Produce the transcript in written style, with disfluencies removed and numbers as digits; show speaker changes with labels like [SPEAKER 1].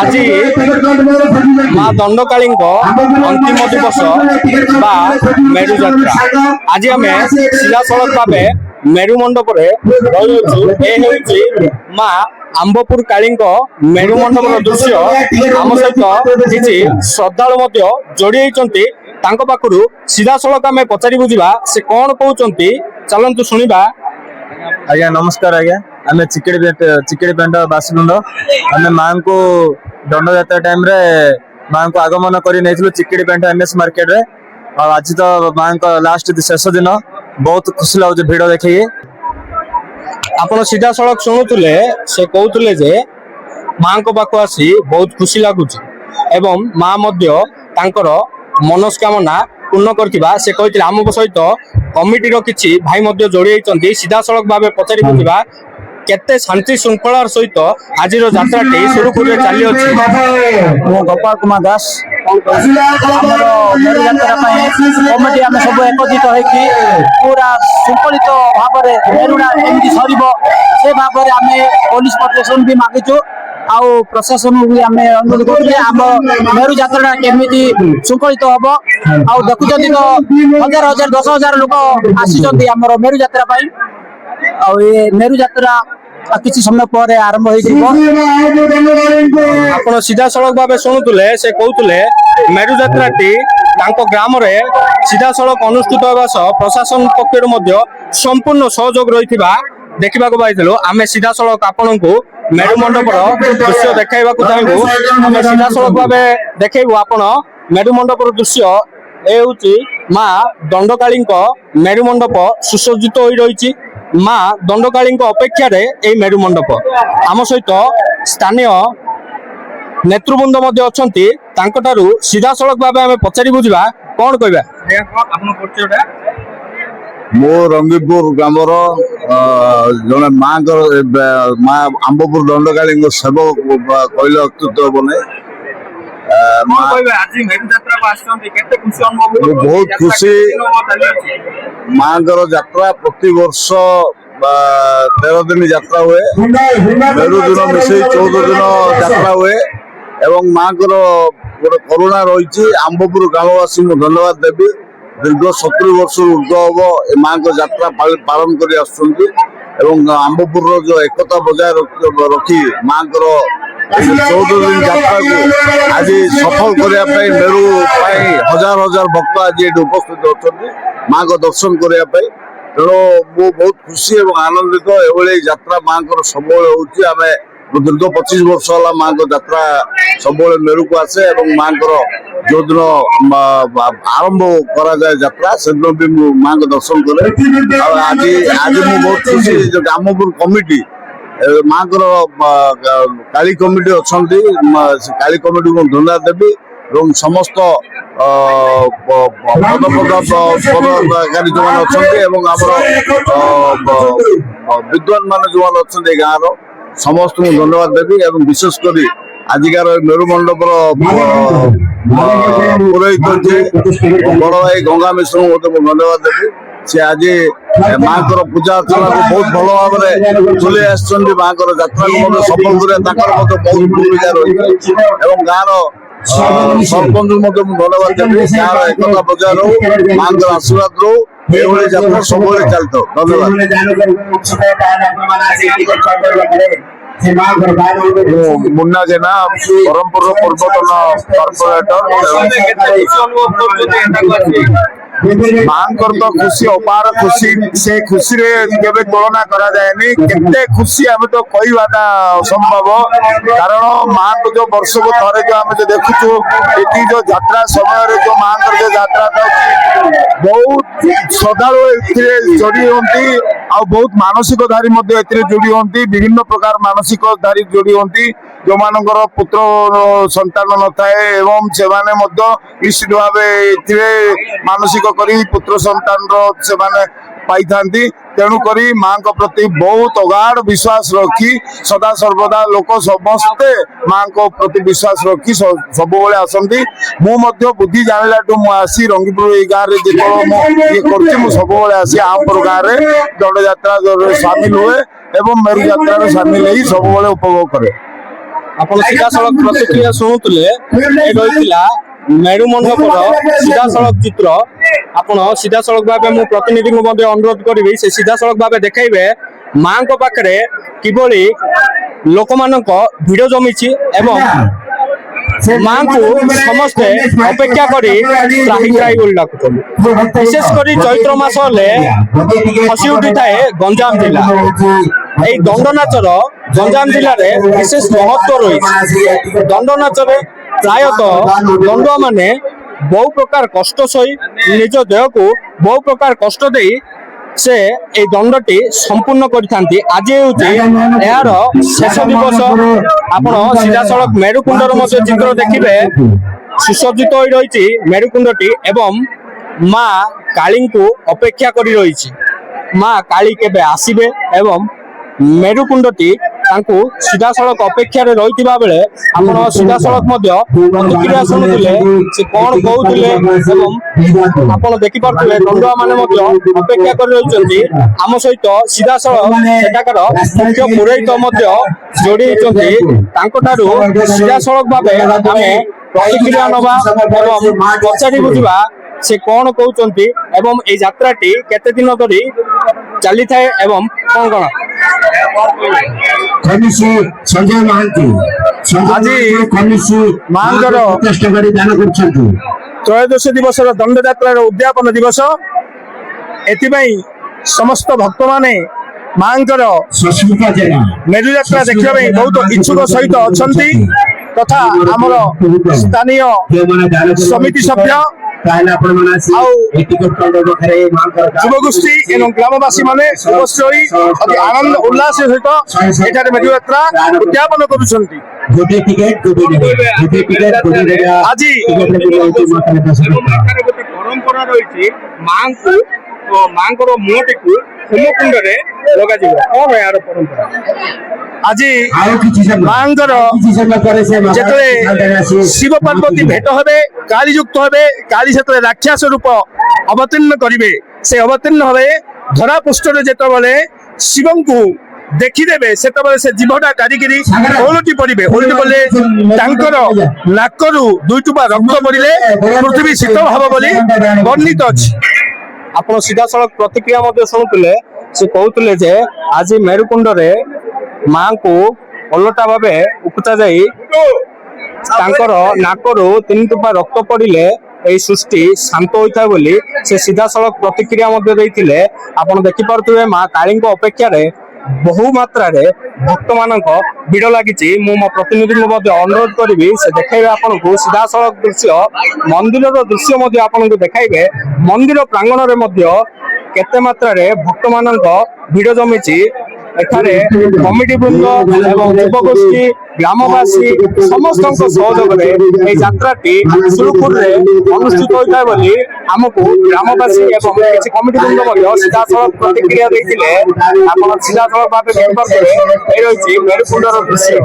[SPEAKER 1] আজি মা দণ্ডকালী अंतिम दिवस बा मेरु यात्रा आज आम सीधा सड़क भाव मेरु मंडप रही माँ आंबपुर काली मेरु मंडप दृश्य आम सहित किसी श्रद्धालु जोड़ी पाखु सीधा सड़क आम पचारि बुझा से कौन कहते चलतु शुणा।
[SPEAKER 2] आज्ञा नमस्कार आज्ञा आम चिकेड़ी पेंट बासिंद आम माँ को दंड यात्रा टाइम रे माँ को आगमन कर चिकेड़ी पेंट एमएस मार्केट रे आज तो माँ का लास्ट शेष दिन बहुत खुशी लगे भिड़ देखिए
[SPEAKER 1] आप सीधा सड़क शुणुले से कहते जे माँ को पाक आसी बहुत खुशी लगुच एवं माँ मनस्कामना पूर्ण करथिबा से कहते आम सहित कमिटी किसी भाई जोड़ी सीधा सड़क भाव पचारि बुझा केते शांति श्रृंखलार सहित आज यात्रा सुरुखुरु चली अछि।
[SPEAKER 2] गोपाल कुमार दास मेरु यात्रा कमिटी आम सब एकत्रित होगी पूरा श्रृंखलित भाव में मेरुड़ा एमती सर से भाव में आम पुलिस प्रोटेक्शन भी मागिचु आउ प्रशासन भी आम अनुरोध करें आम मेरु यात्रा केमी श्रृंखलित हम आउ देखुं तो हजार हजार 10,000 लोक आसी मेरु यात्रा मेरु यात्रा किसी समय पर आरंभ हो
[SPEAKER 1] सीधा सड़क भाव शुणुले से कहते मेरु यात्रा ग्राम रे सीधा सड़क अनुष्ठित होगा सह प्रशासन पक्षर संपूर्ण सहयोग रही देखा पाइलु आम सीधा सड़क आपण को मेरु मंडप दृश्य देखा चाहूँ सीधा सड़क भाव देखू आपण मेरु मंडप दृश्य ए माँ दंडकाली मेरु मंडप सुसज्जित हो रही माँ दंडकाली अपेक्षा मेरु मंडप आम सहित स्थानीय नेतृवृंद अच्छा सीधा सड़क भाव आम पचारि बुझा कौन कह
[SPEAKER 3] मो रंगीपुर ग्रामर जड़े माँ माँ आंबपुर दंडकाली सेवक कहले अत्युत्त बने बहुत खुशी माँ यात्रा प्रति वर्ष 13 दिन यात्रा हुए मेरु दिन मिसे 14 दिन यात्रा हुए एवं माँ गोटे करुणा रही आंबपुर ग्रामवासी को धन्यवाद देवी दीर्घ 70 वर्ष ऊर्ध हम माँ यात्रा पालन कर आंबपुर जो एकता बजाय रखी माँ 14 दिन यात्रा को आज सफल करने मेरु हजार हजार भक्त आज ये उपस्थित अच्छा माँ को दर्शन करने तेणु मु बहुत खुशी और आनंदित एभली यात्रा माँ सब आम दीर्घ 25 वर्ष है माँ यात्रा सब मेरु को आसे माँ जो दिन आरंभ करा जाए यात्रा से दिन भी माँ को दर्शन करे आज आज मु बहुत खुशी जो आमपुर कमिटी माँ काली कमिटी अच्छा काली कमिटी को धन्यवाद देवी और समस्त पदपदाधिकारी जो मैंने अच्छा विद्वान मान जो अच्छा गाँव समस्त को धन्यवाद देवी और विशेषकर आजिकार मेरु मंडप पुरोहित बड़ भाई गंगा मिश्र को धन्यवाद देवी से आज माँ पूजा अर्चना को बहुत भल भाव में तुले माँ यात्रा को सफल कर बहुत भूमिका रही गाँव सरपंच धन्यवाद देवी गाँव एकता बजाय रो माँ आशीर्वाद रो यात्रा सब चलता धन्यवाद। मुन्ना जेना ब्रह्मपुर पूर्वतन कॉर्पोरेटर माँ तो खुशी अपार खुशी से खुशी रे केबे तुलना करा जाएनी केते खुशी हमें तो कहवाटा असंभव कारण माँ को जो वर्ष को थरे जो आम जो देखुचु ये जो यात्रा समय जो माँ जो यात्रा बहुत श्रद्धालु जोड़ी होती आ बहुत मानसिकधारी जोड़ी होती विभिन्न प्रकार मानसिकधारी जोड़ी होती जो मानकर पुत्र संतान न थाए एवं से निश्चित भाव मानसिक करी पुत्र संतान से पाई तेणु करी माँ प्रति बहुत अगाध विश्वास रखी सदा सर्वदा लोक समस्ते माँ प्रति विश्वास रखी सब आसती मुझे बुद्धि जाना आसी रंगीपुर गाँव ये कर सब आसी आमपुर गाँव में दंड यात्रा सामिल हुए एवं मेरु यात्रा सामिल हो सब उपभोग करे।
[SPEAKER 1] ଆପଣ ସିଧାସଳଖ ପ୍ରତିକ୍ରିୟା ଶୁଣୁଥିଲେ ଏ ରହିଥିଲା ମେରୁ ମଣ୍ଡପର ସିଧାସଳଖ ଚିତ୍ର। ଆପଣ ସିଧାସଳଖ ଭାବେ ମୁଁ ପ୍ରତିନିଧିଙ୍କୁ ମଧ୍ୟ ଅନୁରୋଧ କରିବି ସେ ସିଧାସଳଖ ଭାବେ ଦେଖାଇବେ ମାଙ୍କ ପାଖରେ କିଭଳି ଲୋକମାନଙ୍କ ଭିଡ଼ ଜମିଛି ଏବଂ ମାଙ୍କୁ ସମସ୍ତେ ଅପେକ୍ଷା କରି ତ୍ରାହି ତ୍ରାହି ବୋଲି ଡାକୁଛନ୍ତି। ବିଶେଷ କରି ଚୈତ୍ର ମାସ ହେଲେ ଖସି ଉଠିଥାଏ ଗଞ୍ଜାମ ଜିଲ୍ଲା। এই দণ্ড নাচর গঞ্জাম জেলার বিশেষ মহত্ব রয়েছে। দণ্ড নাচরে প্রায়তঃ দণ্ডুয়া মানে বহু প্রকার কষ্ট সই নিজ দেহকু বহু প্রকার কষ্ট দেই সে এই দণ্ডটি সম্পূর্ণ করে থাকি। আজ হচ্ছে এর শেষ দিবস। আপনার সিধাসলখ মেরুকুণ্ডর মধ্যে চিত্র দেখবে সুসজ্জিত হয়ে রয়েছে মেরুকুণ্ডটি এবং মা কালীଙ୍କୁ অপেক্ষা করে রয়েছে। মা কালী কেবে আসবে এবং মেরুকুণ্ডটি তাଙ୍କୁ ସିଧାସଳଖ ଅପେକ୍ଷାରେ ରହିଥିବା ବେଳେ ଆପଣ ସିଧାସଳଖ ମଧ୍ୟ ପ୍ରତିକ୍ରିୟା ଶୁଣୁଥିଲେ ସେ କଣ କହୁଥିଲେ ଏବଂ ଆପଣ ଦେଖିପାରୁଥିବେ ଦଣ୍ଡୁଆ ମାନେ ମଧ୍ୟ ଅପେକ୍ଷା କରି ରହିଛନ୍ତି। ଆମ ସହିତ ସିଧାସଳଖ ସେଠାକାର ମୁଖ୍ୟ ପୁରୋହିତ ମଧ୍ୟ ଯୋଡ଼ି ହେଇଛନ୍ତି। ତାଙ୍କଠାରୁ ସିଧାସଳଖ ଭାବେ ଆମେ ପ୍ରତିକ୍ରିୟା ନେବା ଏବଂ ପଚାରି ବୁଝିବା ସେ କଣ କହୁଛନ୍ତି ଏବଂ ଏଇ ଯାତ୍ରାଟି କେତେ ଦିନ ଧରି ଚାଲିଥାଏ ଏବଂ କଣ କଣ।
[SPEAKER 4] କମିଶି ସଞ୍ଜୟ ମହାନ୍ତି
[SPEAKER 1] ଆଜି
[SPEAKER 4] ମାଙ୍କର ପ୍ରଚେଷ୍ଟା କରି ଦାନ କରୁଛନ୍ତି।
[SPEAKER 1] ତ୍ରୟୋଦଶୀ ଦିବସର ଦଣ୍ଡଯାତ୍ରାର ଉଦ୍ଯାପନ ଦିବସ। ଏଥିପାଇଁ ସମସ୍ତ ଭକ୍ତମାନେ ମାଙ୍କର
[SPEAKER 4] ସସ୍ମିତା ଜେନା
[SPEAKER 1] ମେରୁଯାତ୍ରା ଦେଖିବା ପାଇଁ ବହୁତ ଇଚ୍ଛୁକ ସହିତ ଅଛନ୍ତି ତଥା ଆମର ସ୍ଥାନୀୟ ସମିତି ସଭ୍ୟ ଆଉ ଯୁବଗୋଷ୍ଠୀ ଏବଂ ଗ୍ରାମବାସୀ ମାନେ ଉପସ୍ଥିତ ହୋଇ ଅତି ଆନନ୍ଦ ଉଲ୍ଲାସ ସହିତ ଏଠାରେ ମେରୁଯାତ୍ରା ଉଦ୍ଯାପନ କରୁଛନ୍ତି। ଆଜି ପରମ୍ପରା ରହିଛି ମାଙ୍କର ମୁହଁଟିକୁ ହୋମକୁଣ୍ଡରେ ଲଗାଯିବ। କଣ ଏହାର ପରମ୍ପରା? ଆଜି ମାଙ୍କର ଯେତେବେଳେ ଶିବ ପାର୍ବତୀ ଭେଟ ହେବେ କାଳି ଯୁକ୍ତ ହେବେ କାଳି ସେତେବେଳେ ରାକ୍ଷସ ରୂପ ଅବତୀର୍ଣ୍ଣ କରିବେ। ସେ ଅବତୀର୍ଣ୍ଣ ହେବେ ଧରା ପୃଷ୍ଠରେ ଯେତେବେଳେ ଶିବଙ୍କୁ ଦେଖିଦେବେ ସେତେବେଳେ ସେ ଜୀବଟା କାଢିକିରି ଓଲଟି ପଡିବେ। ଓଲଟି ପଡିଲେ ତାଙ୍କର ନାକରୁ ଦୁଇ ଟୋପା ରକ୍ତ ପଡିଲେ ପୃଥିବୀ ଶୀତଳ ହବ ବୋଲି ବର୍ଣ୍ଣିତ ଅଛି। ଆପଣ ସିଧାସଳଖ ପ୍ରତିକ୍ରିୟା ମଧ୍ୟ ଶୁଣୁଥିଲେ ସେ କହୁଥିଲେ ଯେ ଆଜି ମେରୁକୁଣ୍ଡରେ ମାଙ୍କୁ ଓଲଟା ଭାବେ ଉପୁଚା ଯାଇ ତାଙ୍କର ନାକରୁ 3 ଟୋପା ରକ୍ତ ପଡିଲେ এই ସୃଷ୍ଟି ଶାନ୍ତ ହୋଇଥାଏ ବୋଲି ସେ ସିଧାସଳଖ ପ୍ରତିକ୍ରିୟା ମଧ୍ୟ ଦେଇଥିଲେ। ଆପଣ ଦେଖିପାରୁଥିବେ ମା କାଳୀଙ୍କ ଅପେକ୍ଷାରେ ବହୁ ମାତ୍ରାରେ ଭକ୍ତମାନଙ୍କ ଭିଡ଼ ଲାଗିଛି। ମୁଁ ମୋ ପ୍ରତିନିଧିଙ୍କୁ ମଧ୍ୟ ଅନୁରୋଧ କରିବି ସେ ଦେଖାଇବେ ଆପଣଙ୍କୁ ସିଧାସଳଖ ଦୃଶ୍ୟ ମନ୍ଦିରର ଦୃଶ୍ୟ ମଧ୍ୟ ଆପଣଙ୍କୁ ଦେଖାଇବେ। ମନ୍ଦିର ପ୍ରାଙ୍ଗଣରେ ମଧ୍ୟ କେତେ ମାତ୍ରାରେ ଭକ୍ତମାନଙ୍କ ଭିଡ଼ ଜମିଛି। ଏଠାରେ କମିଟି ବୃନ୍ଦ ଏବଂ ଯୁବଗୋଷ୍ଠୀ ଗ୍ରାମବାସୀ ସମସ୍ତଙ୍କ ସହଯୋଗରେ ଏହି ଯାତ୍ରାଟି ସୁରୁଖୁରୁରେ ଅନୁଷ୍ଠିତ ହୋଇଥାଏ ବୋଲି ଆମକୁ ଗ୍ରାମବାସୀ ଏବଂ କିଛି କମିଟି ବୃନ୍ଦ ମଧ୍ୟ ସିଧାସଳଖ ପ୍ରତିକ୍ରିୟା ଦେଇଥିଲେ। ଆପଣ ସିଧାସଳଖ ଭାବେ ଦେଖିପାରୁଥିବେ ଏ ରହିଛି ମେରୁକୁଣ୍ଡର ଦୃଶ୍ୟ।